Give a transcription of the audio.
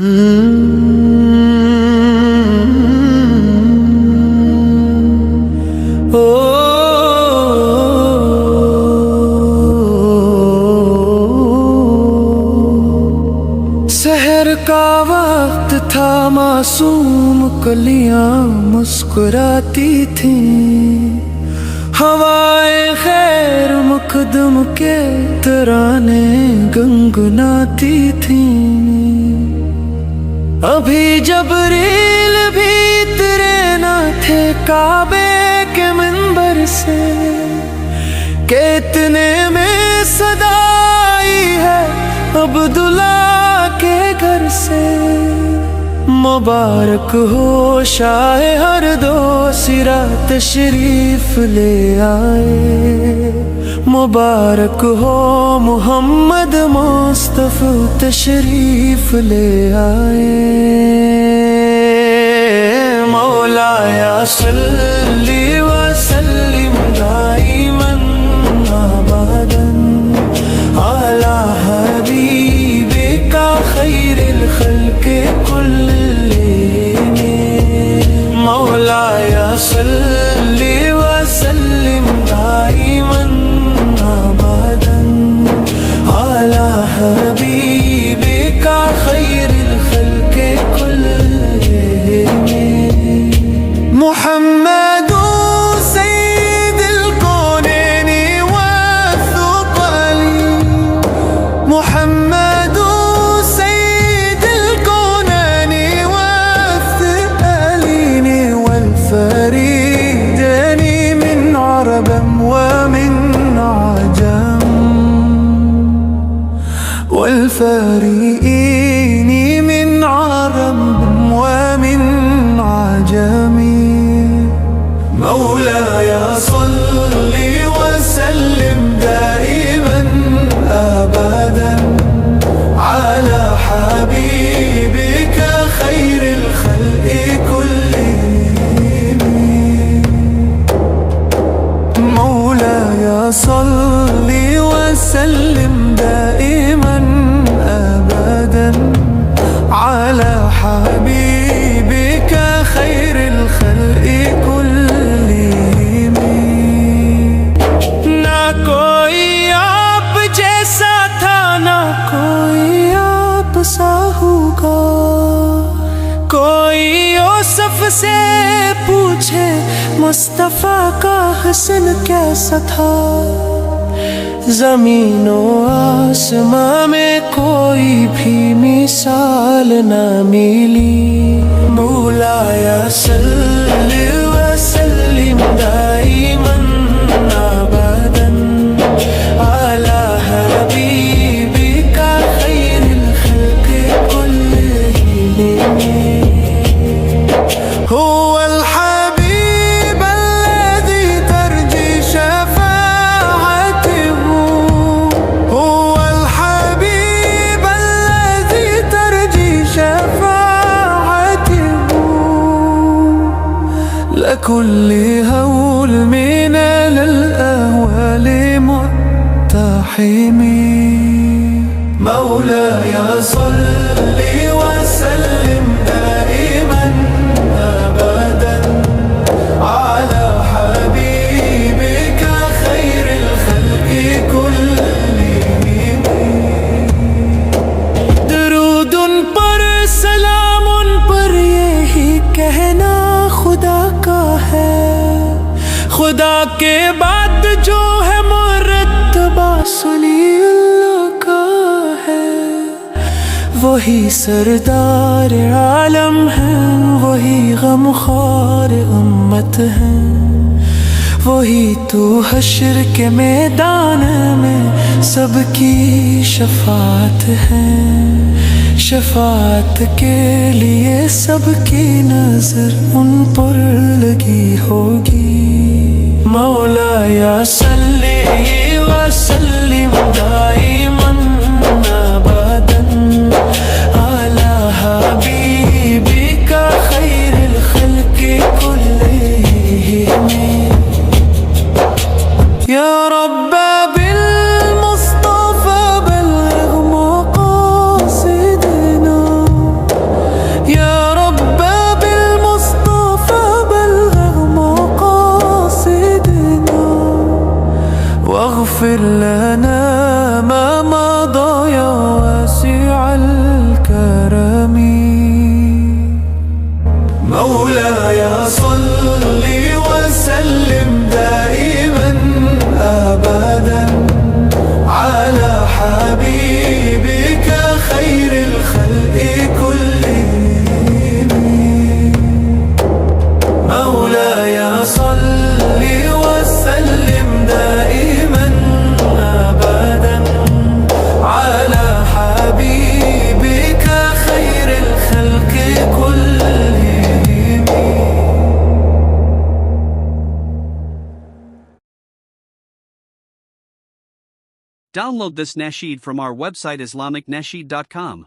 سحر کا وقت تھا، معصوم کلیاں مسکراتی تھیں، ہوائیں خیر مقدم کے ترانے گنگناتی تھیں۔ ابھی جبریل بھی اترے نہ تھے کعبے کے منبر سے کہ اتنے میں صدا آئی ہے عبداللہ کے گھر سے۔ مبارک ہو شاہ ہر دو سرا تشریف لے آئے، مبارک ہو محمد مصطفی تشریف لے آئے۔ مولایا صلی وسلم دائما ابدا علی حبیبک خیر الخلق کلہم، مولایا صلی وسلم دائما ابدا علی حبیبک خیر الخلق کلہم۔ محمد سید الکونین والثقلین، محمد سید الکونین والثقلین والفریدین من عرب ومن عجم، والفریدین من عرب ومن عجم۔ مولاي صل وسلم دائما ابدا على حبيبك خير الخلق كلهم، مولاي صل وسلم دائما ابدا على حبيبك خير الخلق كلهم۔ نہ کوئی آپ جیسا تھا، نہ کوئی آپ سا ہوگا، کوئی یوسف سے پوچھے مصطفیٰ کا حسن کیسا تھا۔ زمین و آسماں میں کوئی بھی مثال نہ ملی، مولایا صلی وسلم دائما ابدا علی حبیبک خیر الخلق کلہم۔ هو الحبیب الذی ترجی شفاعته، هو الحبیب الذی ترجی شفاعته، لكل هول من الأهوال مقتحم، مولاي صل وسلم دائما أبدا على حبيبك خير الخلق كلهم۔ درود پر سلام پر یہی کہنا خدا کا ہے، خدا کے بعد جو ہے مرتبہ صلی اللہ کا ہے، وہی سردار عالم ہے، وہی غمخوار امت ہے، وہی تو حشر کے میدان میں سب کی شفاعت ہے، شفاعت کے لیے سب کی نظر ان پر لگی ہوگی۔ مولایا صلی وسلم دائما ابدا علی حبیبک خیر الخلق کلہم۔ یا رب بالمصطفى بلغ مقاصدنا، Download this nasheed from our website IslamicNasheed.com.